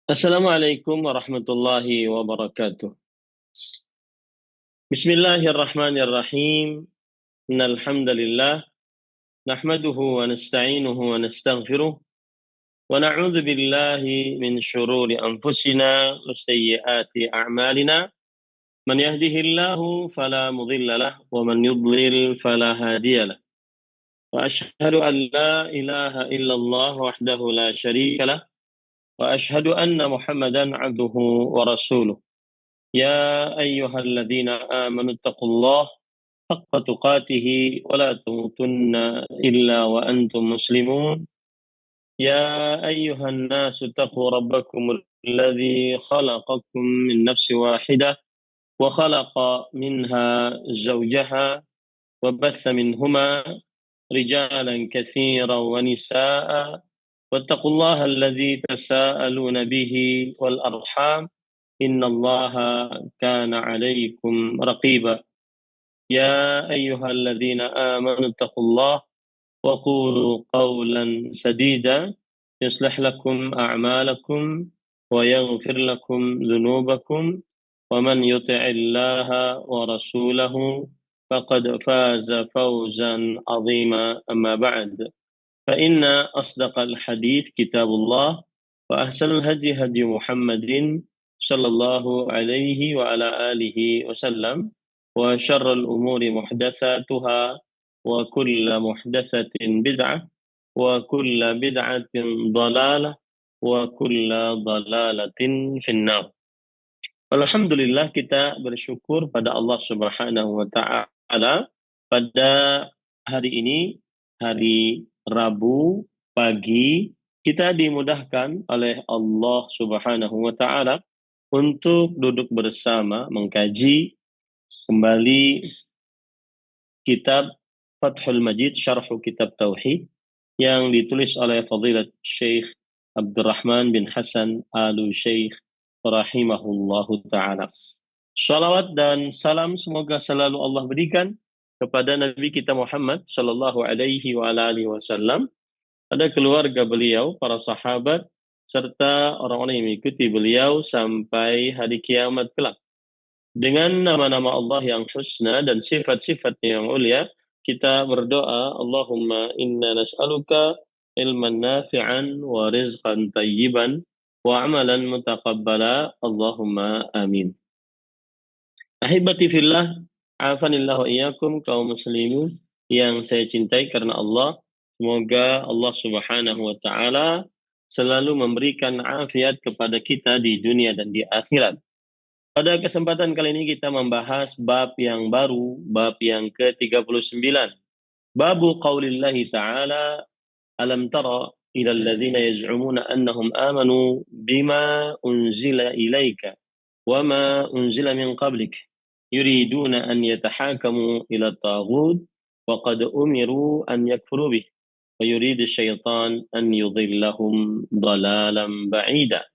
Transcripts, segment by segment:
Assalamualaikum warahmatullahi wabarakatuh. Bismillahirrahmanirrahim. Innal hamdalillah nahmaduhu wa nasta'inuhu wa nastaghfiruh wa na'udzu billahi min shururi anfusina wa sayyiati a'malina. Man yahdihillahu fala mudilla lahu wa man yudlil fala hadiya lahu. Wa ashhadu an la ilaha illallah wahdahu la syarika lah wa ashhadu anna Muhammadan 'abduhu wa rasuluh. يا أيها الذين آمنوا اتقوا الله حق تقاته ولا تموتن إلا وأنتم مسلمون يا أيها الناس اتقوا ربكم الذي خلقكم من نفس واحدة وخلق منها زوجها وبث منهما رجالا كثيرا ونساء واتقوا الله الذي تساءلون به والأرحام إن الله كان عليكم رقيبا يا أيها الذين آمنوا اتقوا الله وقولوا قولا سديدا يصلح لكم أعمالكم ويغفر لكم ذنوبكم ومن يطع الله ورسوله فقد فاز فوزا عظيما أما بعد فإن أصدق الحديث كتاب الله وأحسن الهدي هدي محمد صلى الله عليه وعلى آله وسلم وشر الأمور محدثاتها وكل محدثة بدعة وكل بدعة ضلالة وكل ضلالة في النار. Alhamdulillah, kita bersyukur pada Allah Subhanahu wa taala pada hari ini, hari Rabu pagi, kita dimudahkan oleh Allah Subhanahu wa taala untuk duduk bersama mengkaji kembali kitab Fathul Majid, Syarhu Kitab Tauhid yang ditulis oleh Fadilat Syekh Abdurrahman bin Hasan Al-Syekh rahimahullahu ta'ala. Salawat dan salam semoga selalu Allah berikan kepada Nabi kita Muhammad sallallahu alaihi wa alihi wasallam, pada keluarga beliau, para sahabat, serta orang-orang yang mengikuti beliau sampai hari kiamat kelak. Dengan nama-nama Allah yang husna dan sifat-sifatnya yang ulia, kita berdoa, Allahumma inna nas'aluka ilman nafi'an wa rizqan tayyiban wa amalan mutaqabbala, Allahumma amin. Ahibati fillah, afanillahu iyyakum, kaum muslimin yang saya cintai karena Allah. Semoga Allah Subhanahu wa taala selalu memberikan afiat kepada kita di dunia dan di akhirat. Pada kesempatan kali ini kita membahas bab yang baru, bab yang ke-39. Babu qaulillahi ta'ala, alam tara ila alladhina yaz'umuna annahum amanu bima unzila ilaika wama unzila min qablik yuriduna an yatahakamu ila taghut wa qad umiru an yakfuru bih wa yuridu syaitan an yudhillahum dhalalan ba'ida.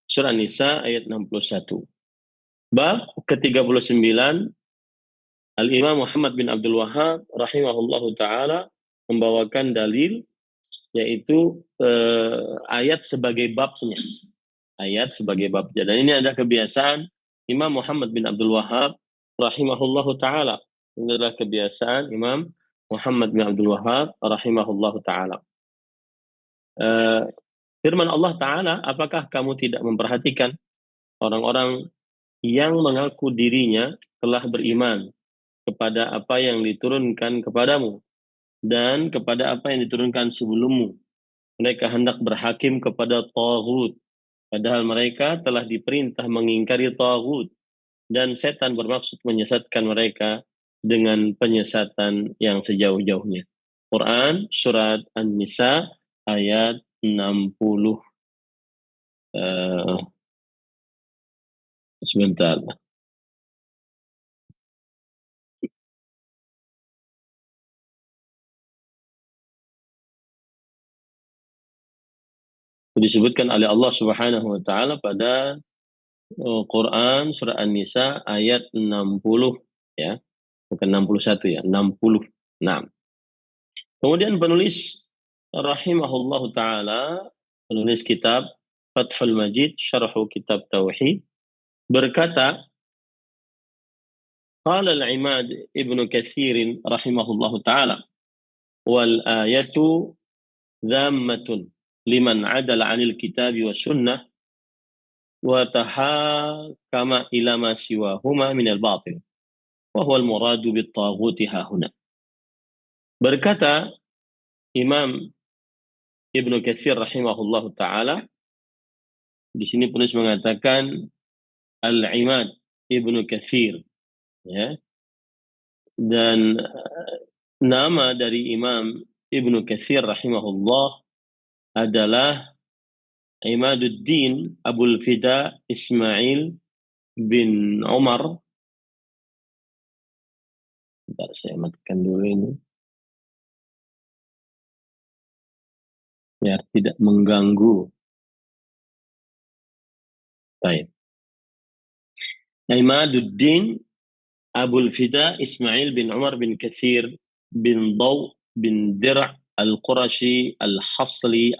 Surah Nisa ayat 61. Bab ke-39, Al-Imam Muhammad bin Abdul Wahhab rahimahullahu ta'ala membawakan dalil, yaitu ayat sebagai babnya. Ayat sebagai babnya. Dan ini ada kebiasaan Imam Muhammad bin Abdul Wahhab rahimahullahu ta'ala. Ini adalah kebiasaan Imam Muhammad bin Abdul Wahhab rahimahullahu ta'ala. Firman Allah Ta'ala, apakah kamu tidak memperhatikan orang-orang yang mengaku dirinya telah beriman kepada apa yang diturunkan kepadamu dan kepada apa yang diturunkan sebelummu. Mereka hendak berhakim kepada taghut, padahal mereka telah diperintah mengingkari taghut, dan setan bermaksud menyesatkan mereka dengan penyesatan yang sejauh-jauhnya. Quran Surat An-Nisa ayat 60. Sebentar. Disebutkan oleh Allah Subhanahu wa taala pada Quran surah An-Nisa ayat 60, ya. Bukan 61 ya, 60. Nah. Kemudian penulis rahimahullahu taala, penulis kitab Fathul Majid, Syarhu Kitab Tauhid, berkata, qala al-Imad Ibnu Katsir rahimahullahu ta'ala, wal ayatu dhammatun liman adala 'anil kitabi was sunnah wa tahakama ila ma siwahuma min al-batil wa huwa al-muradu bit-taghuti hahuna. Berkata Imam Ibnu Katsir rahimahullahu ta'ala, di sini penulis mengatakan Al-Imad Ibnu Katsir, ya. Dan nama dari Imam Ibnu Katsir rahimahullah adalah Imaduddin Abul Fida Ismail bin Umar. Bentar, saya matikan dulu ini biar tidak mengganggu. Baik. Imaduddin Abul Fida Ismail bin Umar bin Katsir bin Daw bin Dir' Al-Qurashi Al-Hasli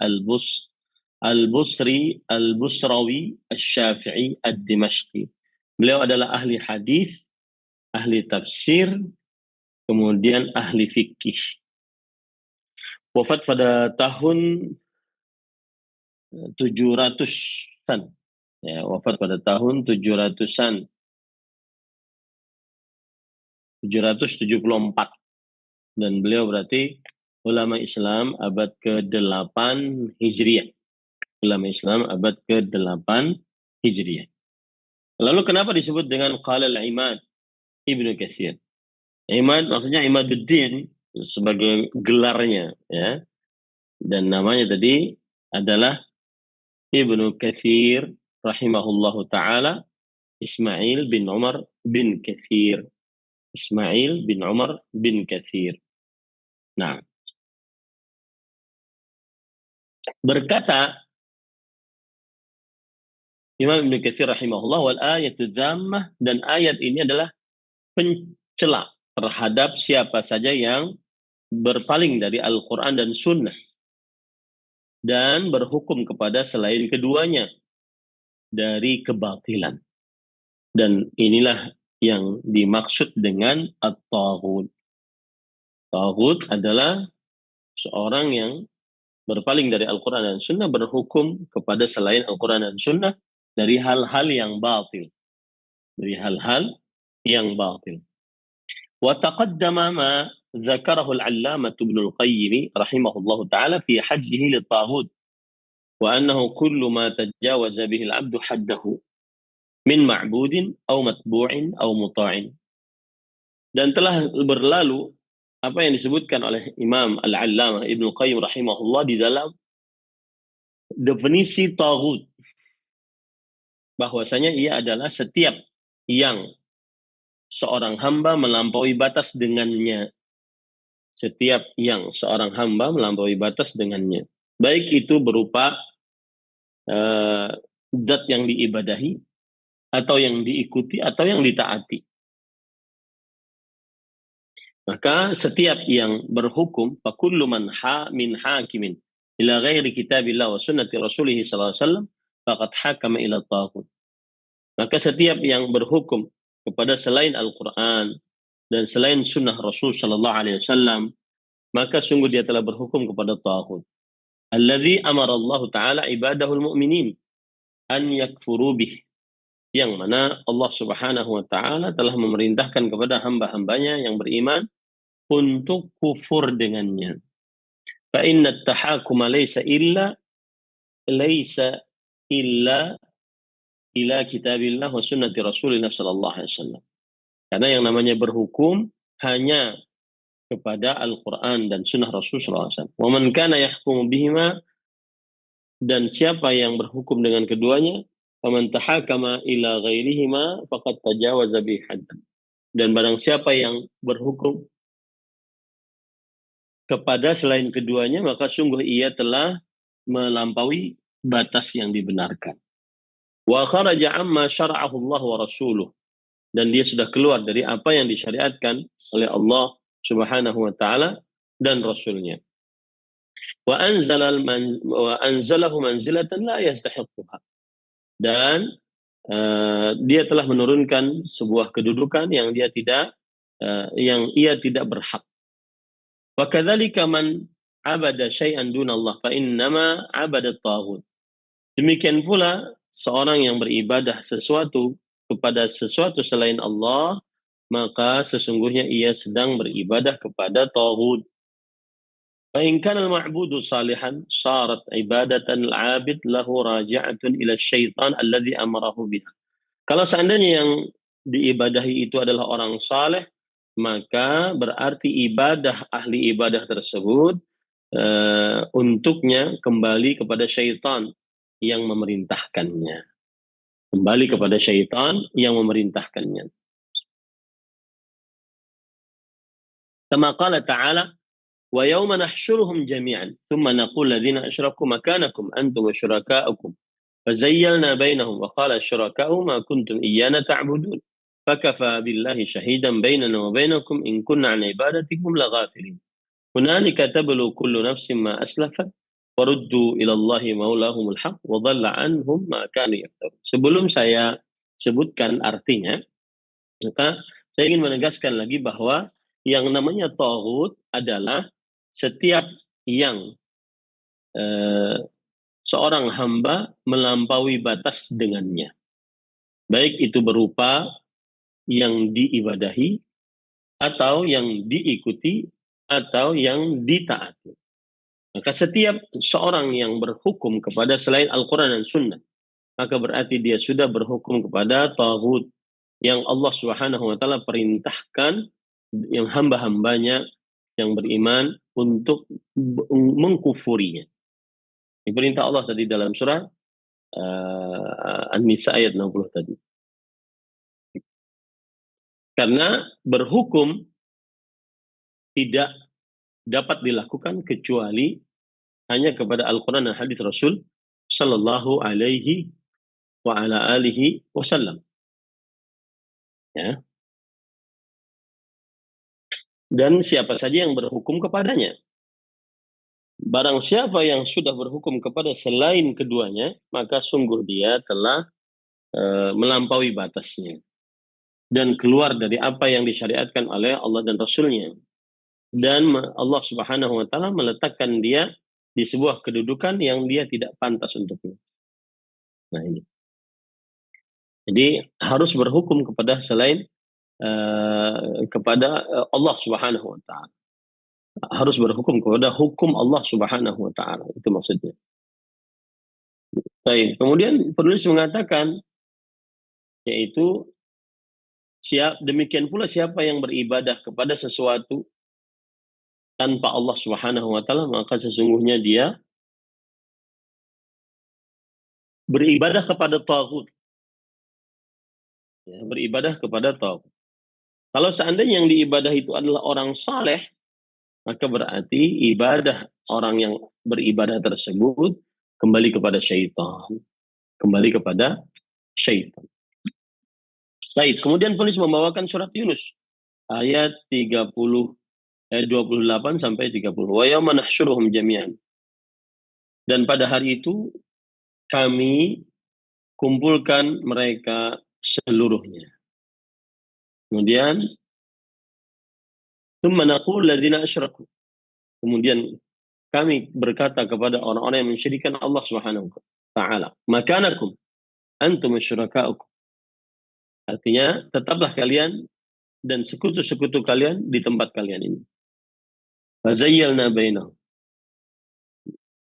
Al-Busri Al-Busrawi Al-Syafi'i Ad-Dimashqi. Beliau adalah ahli hadis, ahli tafsir, kemudian ahli fikih. Wafat pada tahun 700-an. Ya, wafat pada tahun 700-an. 774. Dan beliau berarti ulama Islam abad ke-8 Hijriah. Ulama Islam abad ke-8 Hijriah. Lalu kenapa disebut dengan qala al-Imad Ibnu Katsir? Imad maksudnya Imaduddin sebagai gelarnya, ya. Dan namanya tadi adalah Ibnu Katsir rahimahullahu taala Ismail bin Umar bin Katsir. Ismail bin Umar bin Katsir. Nah, berkata Imam Ibnu Katsir rahimahullah, wal ayatu dhammah, dan ayat ini adalah pencela terhadap siapa saja yang berpaling dari Al-Quran dan Sunnah dan berhukum kepada selain keduanya dari kebatilan. Dan inilah yang dimaksud dengan at-taghut. Taghut adalah seorang yang berpaling dari Al-Quran dan Sunnah, berhukum kepada selain Al-Quran dan Sunnah dari hal-hal yang batil. Dari hal-hal yang batil. Wa taqaddama ma dzakarahu al-'allamah Ibnu al-Qayyim rahimahullahu ta'ala fi hajjihi lit-taghut wa annahu kullu ma tajawaza bihi al-'abdu haddahu min ma'budin aw matbu'in aw muta'in. Dan telah berlalu apa yang disebutkan oleh Imam Al-'Allamah Ibnu Qayyim rahimahullah di dalam definisi taghut, bahwasanya ia adalah setiap yang seorang hamba melampaui batas dengannya. Setiap yang seorang hamba melampaui batas dengannya. Baik itu berupa zat yang diibadahi, atau yang diikuti, atau yang ditaati. Maka setiap yang berhukum, fakullu man min hakimin ila ghairi kitabillah wa sunnati rasulih sallallahu alaihi wasallam faqad hakama ila taghut. Maka setiap yang berhukum kepada selain Al-Quran dan selain sunnah Rasul sallallahu alaihi wasallam, maka sungguh dia telah berhukum kepada taghut. Alladzi amara Allah taala ibadahul mu'minin an yakfuru bih. Yang mana Allah Subhanahu wa taala telah memerintahkan kepada hamba-hambanya yang beriman untuk kufur dengannya. Fa inna at-tahakuma laysa illa ila kitabillah wa sunnati Rasulillah sallallahu alaihi wasallam. Karena yang namanya berhukum hanya kepada Al-Quran dan sunnah Rasul sallallahu alaihi wasallam. Wa man kana yahkumu bihima, dan siapa yang berhukum dengan keduanya, faman tahakama ila ghairihima faqad tajawaza bi hadd. Dan barang siapa yang berhukum kepada selain keduanya, maka sungguh ia telah melampaui batas yang dibenarkan. Wa kharaja amma syara'ahu Allah wa rasuluh, dan dia sudah keluar dari apa yang disyariatkan oleh Allah Subhanahu wa taala dan Rasulnya. wa anzalahu manzilatan la yastahiqquha. Dan dia telah menurunkan sebuah kedudukan yang ia tidak berhak. Wa kadzalika man abada syai'an dunallah fa innama abada taghut. Demikian pula seorang yang beribadah kepada sesuatu selain Allah, maka sesungguhnya ia sedang beribadah kepada taghut. Fa in kana al-ma'budu salihan sarat ibadatan al-'abid lahu raji'atun ila syaitan alladhi amarahu biha. Kalau seandainya yang diibadahi itu adalah orang saleh, maka berarti ahli ibadah tersebut untuknya kembali kepada syaitan yang memerintahkannya. Kembali kepada syaitan yang memerintahkannya. Kama qala ta'ala, wa yawma nahsyuruhum jami'an, thumma naqul ladzina asyraku makanakum antum wa syuraka'ukum. Fazayyalna bainahum wa qala syuraka'u ma kuntum iyyana ta'budun. Fakafa billahi syahidan bainana wa bainakum in kunna 'an ibadatikum laghafilin. Hunalika tablu kullu nafsin ma aslafat waruddu ila Allahi maulahumul haq wa dhalla anhum ma kanu yaftarun. Sebelum saya sebutkan artinya, maka saya ingin menegaskan lagi bahwa yang namanya taghut adalah setiap yang seorang hamba melampaui batas dengannya. Baik itu berupa yang diibadahi, atau yang diikuti, atau yang ditaati. Maka setiap seorang yang berhukum kepada selain Al-Quran dan Sunnah, maka berarti dia sudah berhukum kepada taghut yang Allah Subhanahu wa taala perintahkan yang hamba-hambanya yang beriman untuk mengkufurinya. Ini perintah Allah tadi dalam surah An-Nisa ayat 60 tadi. Karena berhukum tidak dapat dilakukan kecuali hanya kepada Al-Quran dan hadis Rasul Sallallahu alaihi wa ala alihi wasallam. Ya. Dan siapa saja yang berhukum kepadanya. Barang siapa yang sudah berhukum kepada selain keduanya, maka sungguh dia telah melampaui batasnya dan keluar dari apa yang disyariatkan oleh Allah dan Rasulnya. Dan Allah Subhanahu wa taala meletakkan dia di sebuah kedudukan yang dia tidak pantas untuknya. Nah ini. Jadi harus berhukum kepada selain kepada Allah Subhanahu wa taala. Harus berhukum kepada hukum Allah Subhanahu wa taala. Itu maksudnya. Baik, kemudian penulis mengatakan yaitu demikian pula siapa yang beribadah kepada sesuatu tanpa Allah Subhanahu wa taala, maka sesungguhnya dia beribadah kepada taghut. Ya, beribadah kepada taghut. Kalau seandainya yang diibadah itu adalah orang saleh, maka berarti ibadah orang yang beribadah tersebut kembali kepada syaitan. Kembali kepada syaitan. Baik, kemudian penulis membawakan surat Yunus ayat 28 sampai 30. Wa yawma nahsyuruhum jami'an. Dan pada hari itu kami kumpulkan mereka seluruhnya. Kemudian tsumma naqul ladzina asyraku. Kemudian kami berkata kepada orang-orang yang mensyirikkan Allah Subhanahu wa taala, makanakum antum syuraka'ukum. Artinya tetaplah kalian dan sekutu-sekutu kalian di tempat kalian ini. Fazayyalna bainahum.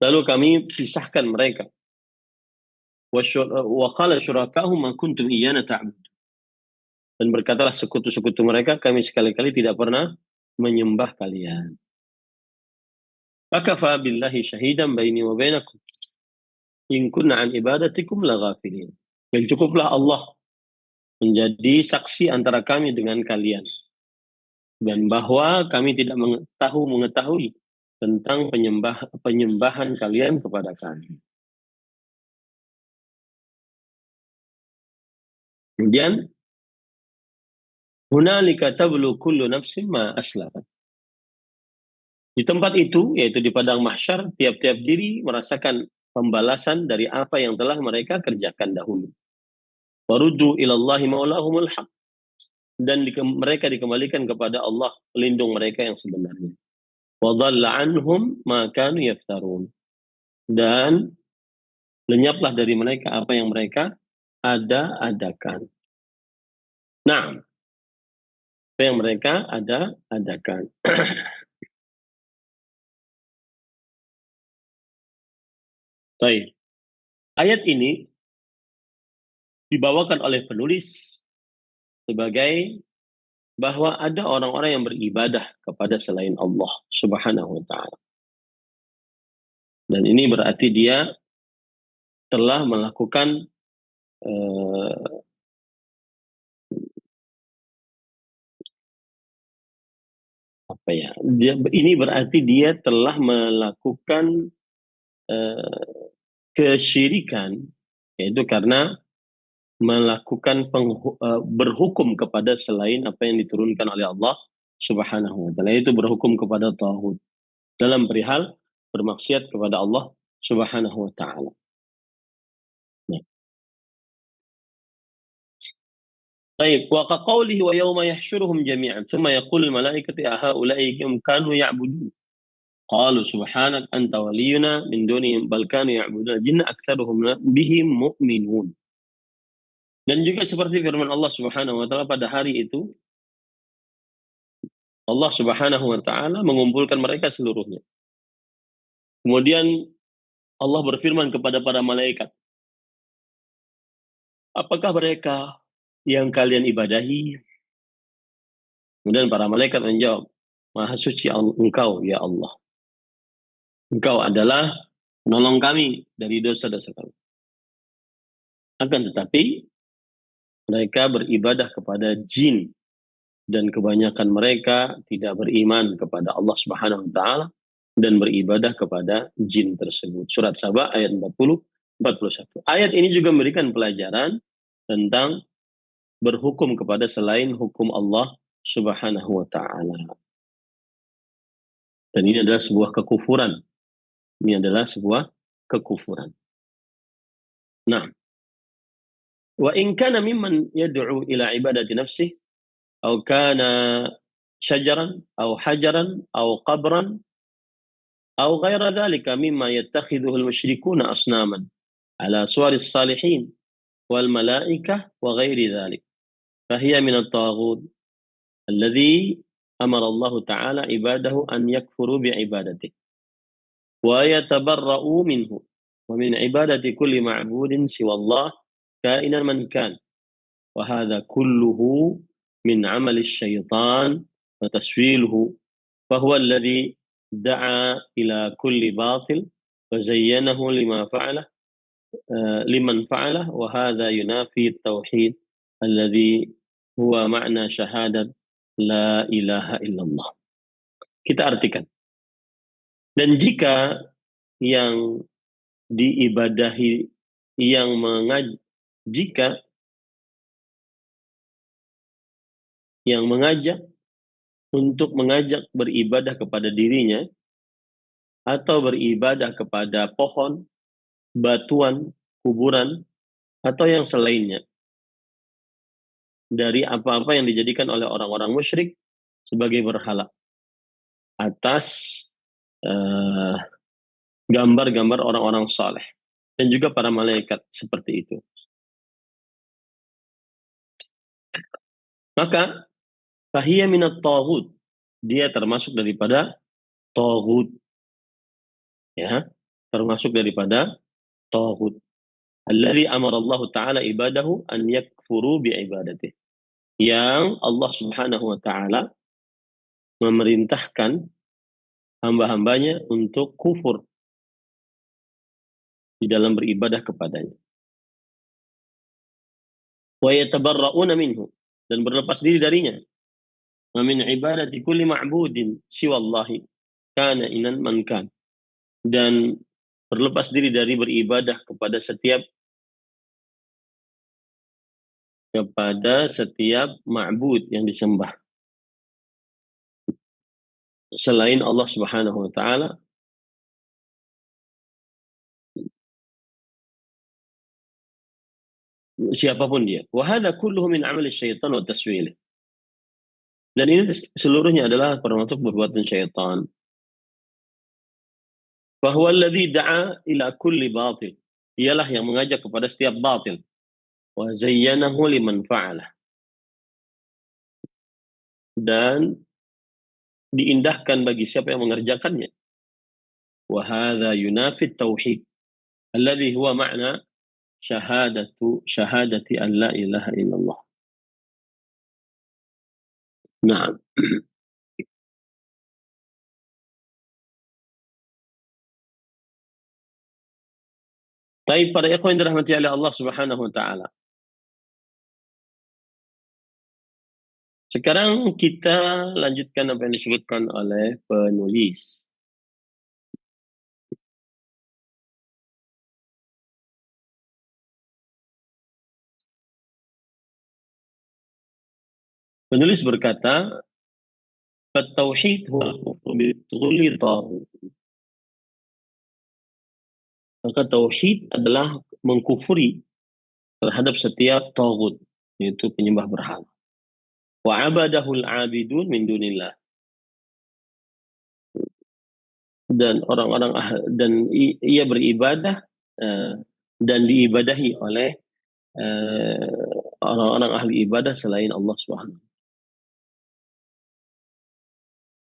Lalu kami pisahkan mereka. Wa qala syuraka'hum ma kuntum iyyana ta'bud. Dan berkatalah sekutu-sekutu mereka, kami sekali-kali tidak pernah menyembah kalian. Fakafa billahi syahidan baini wa bainakum in kunna an ibadatikum laghafilin. Dan cukuplah Allah menjadi saksi antara kami dengan kalian, dan bahwa kami tidak mengetahui tentang penyembahan kalian kepada kami. Kemudian hunalika tablu kullu nafsin ma aslafat. Di tempat itu, yaitu di padang mahsyar, tiap-tiap diri merasakan pembalasan dari apa yang telah mereka kerjakan dahulu. Waruddu ilallahi maulahumul haq. Dan mereka dikembalikan kepada Allah, pelindung mereka yang sebenarnya. Wadalla anhum ma kanu yaftarun. Dan lenyaplah dari mereka apa yang mereka ada-adakan. Nah, apa yang mereka ada-adakan. Baik. Ayat ini dibawakan oleh penulis sebagai bahwa ada orang-orang yang beribadah kepada selain Allah Subhanahu wa taala. Dan ini berarti dia telah melakukan eh, apa ya? Ini berarti dia telah melakukan eh, kesyirikan, yaitu karena melakukan berhukum kepada selain apa yang diturunkan oleh Allah Subhanahu wa taala, yaitu berhukum kepada tauhid dalam perihal bermaksiat kepada Allah Subhanahu wa taala. Nah, baik, wa qawlihi wa yawma yahsyuruhum jami'an thumma yaqulu al malaikatu ahaula'i kanu ya'budun qalu subhanak anta waliyuna min dunihim bal kanu ya'budun jinna aktsaruhum bihim mu'minun. Dan juga seperti firman Allah Subhanahu wa taala, pada hari itu Allah Subhanahu wa taala mengumpulkan mereka seluruhnya. Kemudian Allah berfirman kepada para malaikat, apakah mereka yang kalian ibadahi? Kemudian para malaikat menjawab, Maha suci Engkau ya Allah. Engkau adalah penolong kami dari dosa-dosa kami. Akan tetapi mereka beribadah kepada jin, dan kebanyakan mereka tidak beriman kepada Allah Subhanahu wa taala dan beribadah kepada jin tersebut. Surat Saba ayat 41. Ayat ini juga memberikan pelajaran tentang berhukum kepada selain hukum Allah Subhanahu wa taala. Dan ini adalah sebuah kekufuran. Ini adalah sebuah kekufuran. Nah, wa in kana mimman yad'u ila ibadati nafsihi aw kana syajaran aw hajaran aw qabran أو غير ذلك مما يتخذه المشركون أصناما على صور الصالحين والملائكة وغير ذلك فهي من الطاغوت الذي أمر الله تعالى عباده أن يكفروا بعبادته ويتبرؤوا منه ومن عبادة كل معبود سوى الله كائنا من كان وهذا كله من عمل الشيطان وتسويله فهو الذي دعا إلى كل باطل وزينه لمن فعله وهذا ينافي التوحيد الذي هو معنى شهادة لا ilaha illallah. Kita artikan. Dan jika yang diibadahi jika yang mengajak untuk mengajak beribadah kepada dirinya atau beribadah kepada pohon, batuan, kuburan, atau yang selainnya dari apa-apa yang dijadikan oleh orang-orang musyrik sebagai berhala atas eh, gambar-gambar orang-orang saleh dan juga para malaikat seperti itu. Maka fahiyya minat taghut, dia termasuk daripada taghut, ya, termasuk daripada taghut. Alladzi amara Allah taala ibadahu an yakfuru bi ibadatihi. Yang Allah Subhanahu wa taala memerintahkan hamba-hambanya untuk kufur di dalam beribadah kepadanya. Wa yatabarra'una minhu, dan berlepas diri darinya. Wa min ibadati kulli ma'budin siwallahi kana inan man kan. Dan berlepas diri dari beribadah kepada setiap ma'bud yang disembah. selain Allah Subhanahu wa taala, siapapun dia. Wa hadza kulluhu min amali syaitan wa taswilih. Dan ini seluruhnya adalah termasuk perbuatan syaitan. Fahuwa alladhi da'a ila kulli batil. Dialah yang mengajak kepada setiap batil. Wa zayyanahu liman fa'alah. Dan diindahkan bagi siapa yang mengerjakannya. Wa hadza yunafit tauhid. Alladhi huwa ma'na syahadati an la ilaha illallah. Naam. Baik para ikhwan yang dirahmati oleh Allah Subhanahu wa taala. Sekarang kita lanjutkan apa yang disebutkan oleh penulis. Penulis berkata, "At-tauhid huwa al-kufru bi kulli taghut." Maka tauhid adalah mengkufuri terhadap setiap taghut, yaitu penyembah berhala. Wa abadahul abidun min dunillah. Dan orang-orang dan ia beribadah dan diibadahi oleh orang-orang ahli ibadah selain Allah Subhanahu.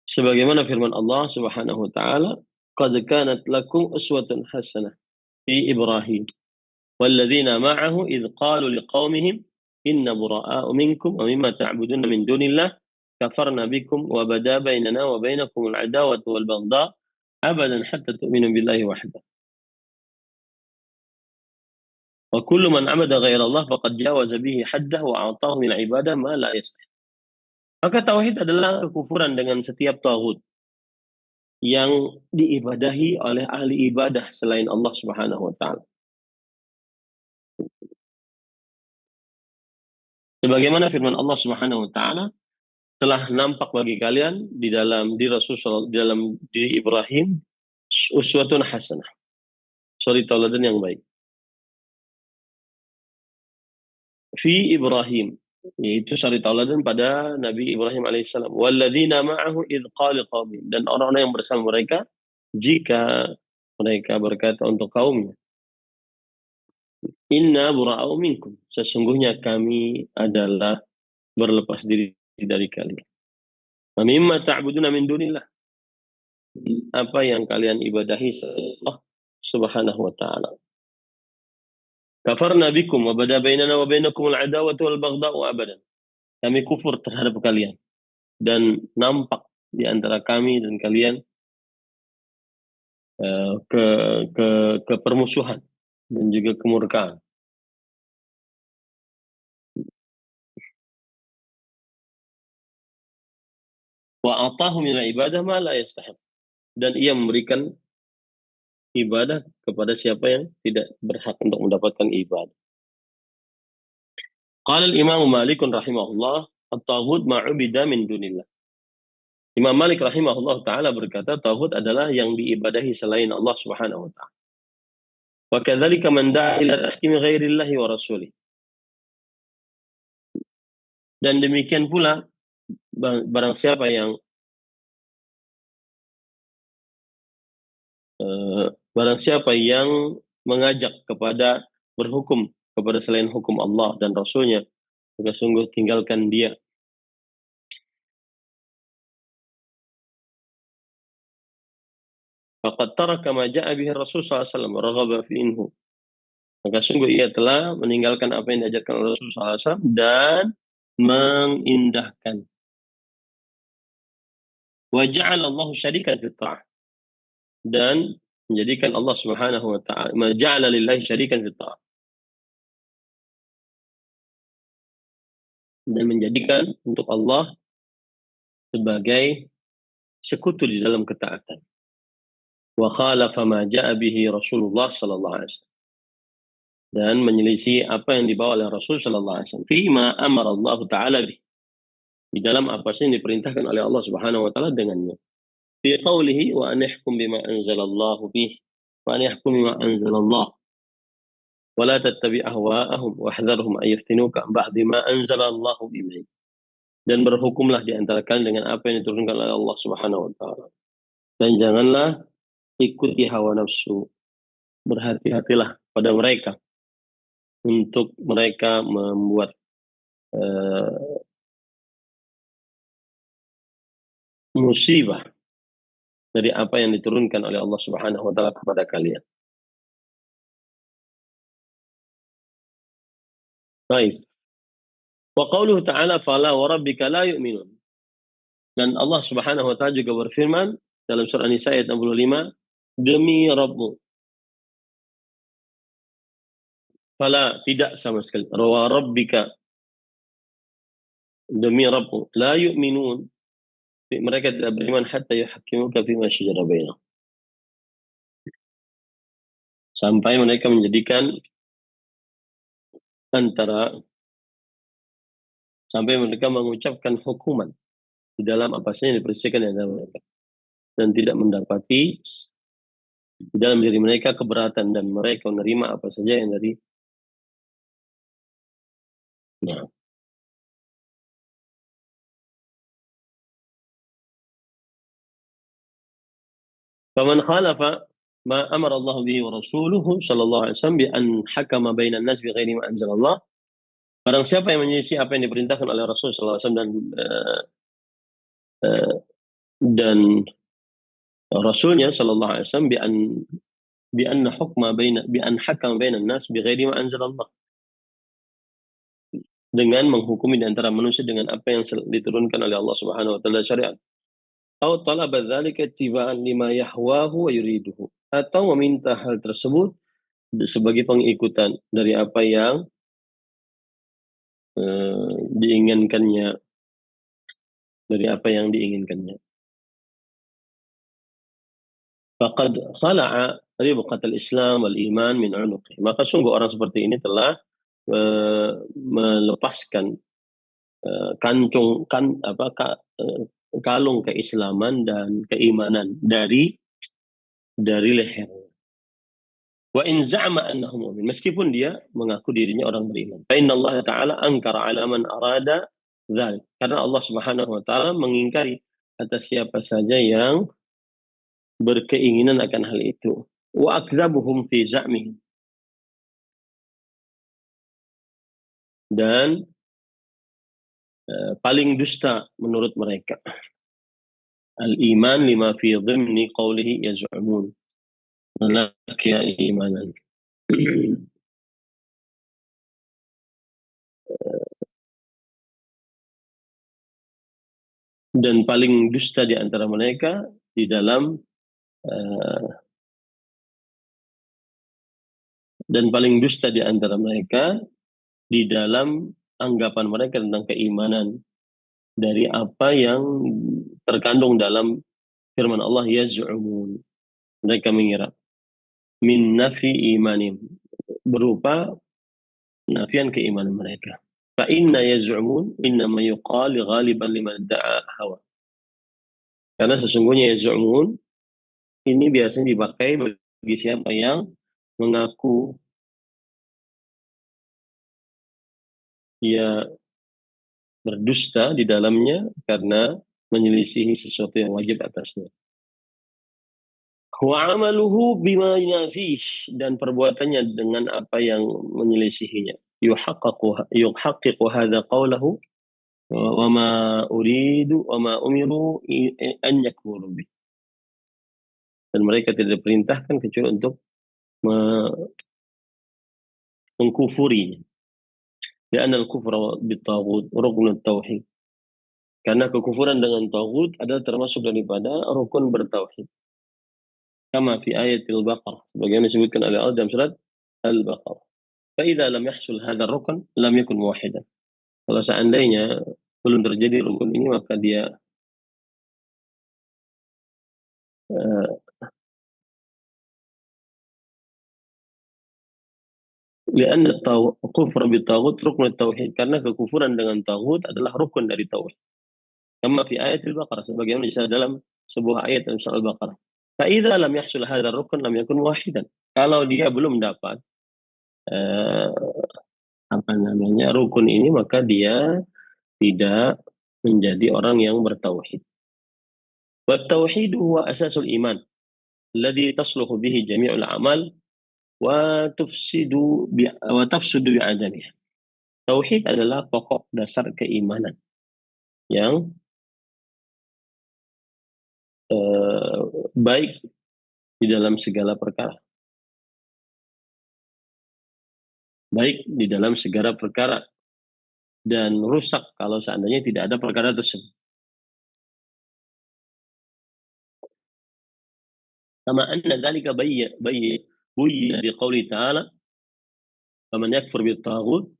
Sebagaimana firman Allah Subhanahu wa taala, "Qad kanat lakum uswatun hasanah fi Ibrahim walladzina ma'ahu idh qalu liqaumihim inna bura'a'u minkum wa mimma ta'buduna min dunillah kafarna bikum wa bada bainana wa bainakum al-'adawatu wal baghdha abadan hatta tu'minu billahi wahdah. Wa kullu man 'abada ghaira Allah faqad jawaza bihi haddah wa a'tahu min ibadah ma la yastahiq." Maka tauhid adalah kekufuran dengan setiap taghut yang diibadahi oleh ahli ibadah selain Allah Subhanahu wa taala. Sebagaimana firman Allah Subhanahu wa taala, telah nampak bagi kalian di dalam diri Rasul di dalam diri Ibrahim uswatun hasanah. Suri tauladan yang baik. Fi Ibrahim, yaitu suri tauladan pada Nabi Ibrahim alaihissalam. Walladzina ma'ahu idh qala qaumihim, dan orang-orang yang bersama mereka jika mereka berkata untuk kaumnya, "Inna bura'u minkum." Sesungguhnya kami adalah berlepas diri dari kalian. Wa mimma ta'buduna min dunillah. Apa yang kalian ibadahi selain Allah Subhanahu wa taala. Kafarna bikum wa bada bainana wa bainakum al-'adawatu wal baghdha'u abadan. Kami kufur terhadap kalian dan nampak di antara kami dan kalian ke permusuhan dan juga kemurkaan. Wa atahu min ibadah ma la yastahiq. Dan ia memberikan ibadah kepada siapa yang tidak berhak untuk mendapatkan ibadah. Qala al-Imam Malik rahimahullah, at-taghut ma'ubida min dunillah. Imam Malik rahimahullah taala berkata, taghut adalah yang diibadahi selain Allah Subhanahu wa taala. Wa kadzalika man da'a ila tahkimi ghairillahi wa rasulih. Dan demikian pula barang siapa yang mengajak kepada berhukum kepada selain hukum Allah dan Rasulnya, maka sungguh tinggalkan dia. Faqad taraka ma ja'a bihi Rasul sallallahu alaihi wasallam raghaba fi'inhu. Maka sungguh ia telah meninggalkan apa yang diajarkan oleh Rasul sallallahu alaihi wasallam dan mengindahkan. Wa ja'ala Allah syarikan fi ta'ah. Dan menjadikan Allah Subhanahu wa taala, ja'ala lillahi syarikan fi ta'ah. Dan menjadikan untuk Allah sebagai sekutu di dalam ketaatan. Wa khalafa ma ja'a bihi Rasulullah sallallahu alaihi wasallam. Dan menyelisih apa yang dibawa oleh Rasul sallallahu alaihi wasallam. Fima amara Allah taala bih. Di dalam apa sih yang diperintahkan oleh Allah Subhanahu wa taala dengannya. Fi qawlihi wa an yahkum bima anzalallahu bih wa an yahkum bima anzalallah wa la tattabi' ahwa'ahum wahdharhum an yaftinuka an ba'di ma anzalallahu bih. Dan berhukumlah di antara kalian dengan apa yang diturunkan oleh Allah Subhanahu wa taala. Dan janganlah ikuti hawa nafsu. Berhati-hatilah pada mereka untuk mereka membuat uh, musibah dari apa yang diturunkan oleh Allah Subhanahu wa taala kepada kalian. Baik. Wa qauluhu ta'ala fala wa rabbika la yu'minun. Dan Allah Subhanahu wa taala juga berfirman dalam surah An-Nisa ayat 65, demi Rabbmu. Fala, tidak sama sekali. Wa rabbika, demi Rabbmu. La yu'minun. Mereka tidak beriman hatta yuhakkimuka fima syajara bainahum. Sampai mereka menjadikan sampai mereka mengucapkan hukuman di dalam apa saja yang diperselisihkan di antara mereka, dan tidak mendapati di dalam diri mereka keberatan, dan mereka menerima apa saja yang dari. Nah, faman khalafa ma amara Allah bihi wa rasuluhu sallallahu alaihi wasallam bi an hakama bainan nas bi ghairi ma anzalallah. Barang siapa yang menyelisih apa yang diperintahkan oleh Rasul sallallahu alaihi wasallam dan Rasulnya sallallahu alaihi wasallam bi anna hukma bi an hakama bainan nas bi ghairi ma anzalallah, dengan menghukumi di antara manusia dengan apa yang diturunkan oleh Allah Subhanahu wa taala syariat. Atau talaba dzalika ittiba'an lima yahwahu wa yuriduhu, atau meminta hal tersebut sebagai pengikutan dari apa yang diinginkannya, Faqad khala'a ribqatal Islam wal iman min 'unuqih. Maka sungguh orang seperti ini telah melepaskan kalung keislaman dan keimanan dari leher. Wa in za'ama annahu mu'min, meskipun dia mengaku dirinya orang beriman. Fa inna Allah Ta'ala ankara 'ala man arada dzalik. Karena Allah Subhanahu wa taala mengingkari atas siapa saja yang berkeinginan akan hal itu. Wa akdzabuhum fi za'mihim, dan paling dusta menurut mereka. Al-iman lima fi dhimni qawlihi yaz'umun. Laki imanan. Dan paling dusta di antara mereka di dalam anggapan mereka tentang keimanan dari apa yang terkandung dalam firman Allah yaz'umun. Mereka mengira min nafi imanim, berupa nafian keimanan mereka. Fa inna yaz'umun inna ma yuqal ghaliban liman da'a hawa. Karena sesungguhnya yaz'umun ini biasanya dipakai bagi siapa yang mengaku ia berdusta di dalamnya karena menyelisihi sesuatu yang wajib atasnya. Wa amaluhu bima yunafih, dan perbuatannya dengan apa yang menyelisihinya. Yuhaqqiqu hadha qawlahu wa ma uridu wa ma umiru an yakfuru bih. Dan mereka tidak diperintahkan kecuali untuk mengkufurinya. Li'anna al-kufra bit-taghut ruknut tauhid. Karena kekufuran dengan taghut adalah termasuk daripada rukun bertauhid. Kama fi ayatil Baqarah, sebagaimana disebutkan oleh Allah dalam surat Al-Baqarah. Fa idza lam yahsul hadzal rukn lam yakun muwahhidan. Kalau seandainya belum terjadi rukun ini, maka dia li'anna kufra bitaghut rukun tauhid, karena kekufuran dengan taghut adalah rukun dari tauhid. Kama fi ayatil Baqarah, sebagaimana disebutkan dalam sebuah ayat dalam surah Al-Baqarah. Fa'idza lam yahsul hadzal rukun lam yakun wahidan. Kalau dia belum dapat eh, apa namanya rukun ini, maka dia tidak menjadi orang yang bertauhid. Wa tauhid huwa asasul iman alladhi tasluhu bihi jami'ul amal wa tafsudu bi'adamihi. Tauhid adalah pokok dasar keimanan yang eh, baik di dalam segala perkara. Baik di dalam segala perkara dan rusak kalau seandainya tidak ada perkara tersebut. Kama anna dzalika buyya biqauli ta'ala faman yakfur bit-taghut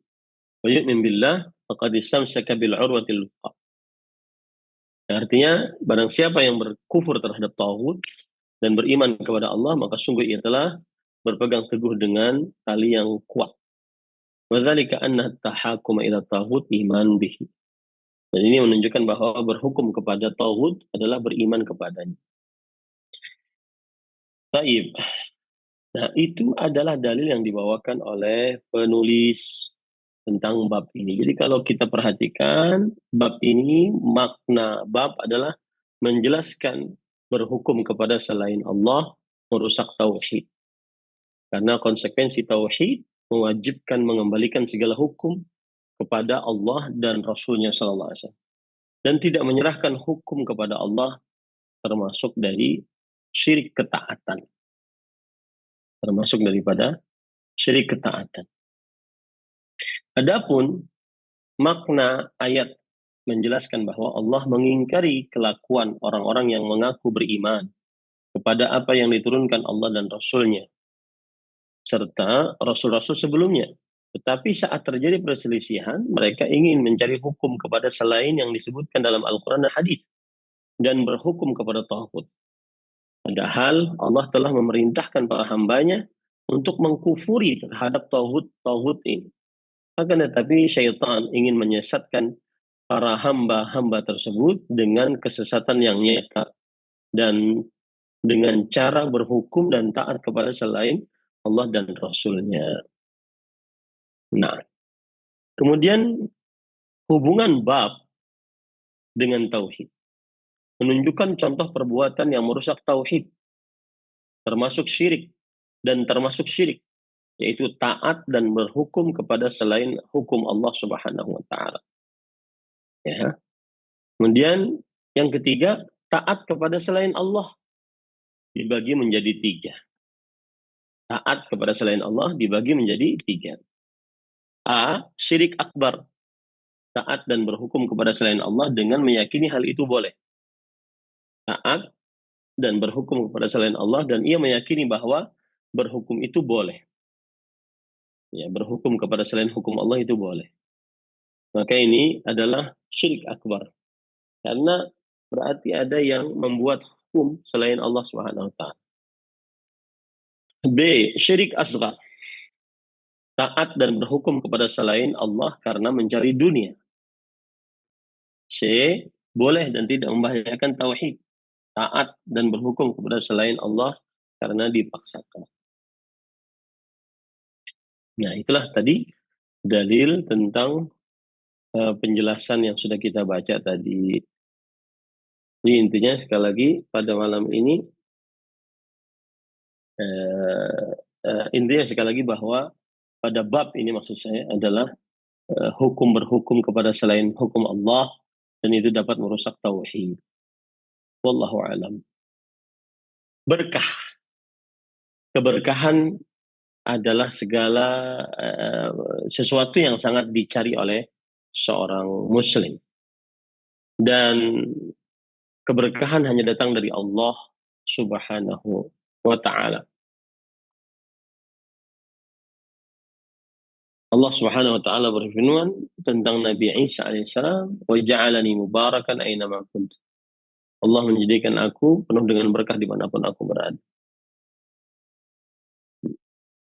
wa yu'min billah faqad istamsaka bil 'urwatil wuthqa. Artinya barang siapa yang berkufur terhadap taghut dan beriman kepada Allah, maka sungguh ia telah berpegang teguh dengan tali yang kuat. Wa dzalika anna at-tahakuma ila taghut iman bihi. Dan ini menunjukkan bahwa berhukum kepada taghut adalah beriman kepadanya. Taib. Nah, itu adalah dalil yang dibawakan oleh penulis tentang bab ini. Jadi kalau kita perhatikan bab ini, makna bab adalah menjelaskan berhukum kepada selain Allah merusak tauhid. Karena konsekuensi tauhid mewajibkan mengembalikan segala hukum kepada Allah dan Rasulnya sallallahu alaihi wasallam. Dan tidak menyerahkan hukum kepada Allah termasuk dari syirik ketaatan. Termasuk daripada syirik ketaatan. Adapun makna ayat menjelaskan bahwa Allah mengingkari kelakuan orang-orang yang mengaku beriman kepada apa yang diturunkan Allah dan Rasul-Nya, serta Rasul-Rasul sebelumnya. Tetapi saat terjadi perselisihan, mereka ingin mencari hukum kepada selain yang disebutkan dalam Al-Quran dan Hadis dan berhukum kepada taghut. Padahal Allah telah memerintahkan para hambanya untuk mengkufuri terhadap taghut ini. Akan tetapi syaitan ingin menyesatkan para hamba-hamba tersebut dengan kesesatan yang nyata dan dengan cara berhukum dan taat kepada selain Allah dan Rasul-Nya. Nah, kemudian hubungan bab dengan tauhid menunjukkan contoh perbuatan yang merusak tauhid, termasuk syirik yaitu taat dan berhukum kepada selain hukum Allah Subhanahu wa taala. Ya. Kemudian yang ketiga, taat kepada selain Allah dibagi menjadi tiga. Taat kepada selain Allah dibagi menjadi tiga. A. Syirik akbar. Taat dan berhukum kepada selain Allah dengan meyakini hal itu boleh. Taat dan berhukum kepada selain Allah dan ia meyakini bahwa berhukum itu boleh. Ya, berhukum kepada selain hukum Allah itu boleh. Maka ini adalah syirik akbar. Karena berarti ada yang membuat hukum selain Allah Subhanahu wa taala. B. Syirik asghar. Taat dan berhukum kepada selain Allah karena mencari dunia. C. Boleh dan tidak membahayakan tauhid. Taat dan berhukum kepada selain Allah karena dipaksakan. Nah, itulah tadi dalil tentang penjelasan yang sudah kita baca tadi. Jadi intinya sekali lagi pada malam ini intinya sekali lagi bahwa pada bab ini maksud saya adalah hukum berhukum kepada selain hukum Allah dan itu dapat merusak tauhid. Wallahu alam. Berkah. Keberkahan adalah segala sesuatu yang sangat dicari oleh seorang muslim. Dan keberkahan hanya datang dari Allah Subhanahu wa taala. Allah Subhanahu wa taala berfirman tentang Nabi Isa alaihissalam, "Wa ja'alani mubarakan aina ma kuntu." Allah menjadikan aku penuh dengan berkah dimanapun aku berada.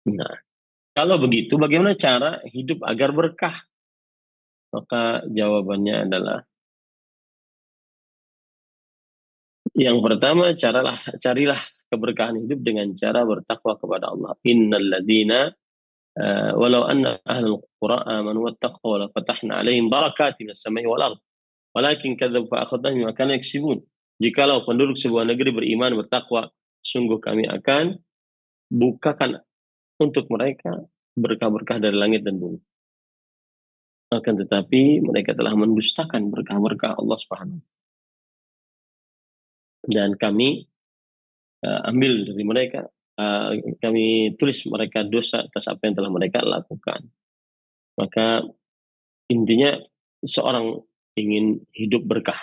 Nah, kalau begitu bagaimana cara hidup agar berkah? Maka jawabannya adalah Yang pertama, carilah keberkahan hidup dengan cara bertakwa kepada Allah. Innal ladzina walau anna ahlul qura amanu wattaqaw la fatahna 'alaihim barakatin minas sama'i wal ardh walakin kadzdzabu fa akhadnahum bima kanu yaksibun. Jikalau penduduk sebuah negeri beriman bertakwa, sungguh kami akan bukakan untuk mereka berkah-berkah dari langit dan bumi. Akan tetapi mereka telah mendustakan berkah-berkah Allah Subhanahu. Dan kami ambil dari mereka, kami tulis mereka dosa atas apa yang telah mereka lakukan. Maka intinya seorang ingin hidup berkah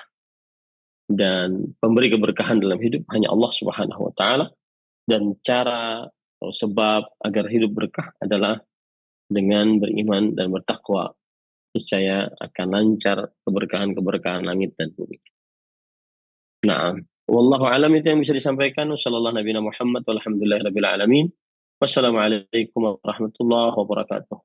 dan pemberi keberkahan dalam hidup hanya Allah Subhanahu wa taala, dan cara atau sebab agar hidup berkah adalah dengan beriman dan bertakwa. Niscaya akan lancar keberkahan-keberkahan langit dan bumi. Nah, wallahu alam, itu yang bisa disampaikan. Wassallallahu nabiyana Muhammad walhamdulillahirabbil alamin. Wassalamualaikum warahmatullahi wabarakatuh.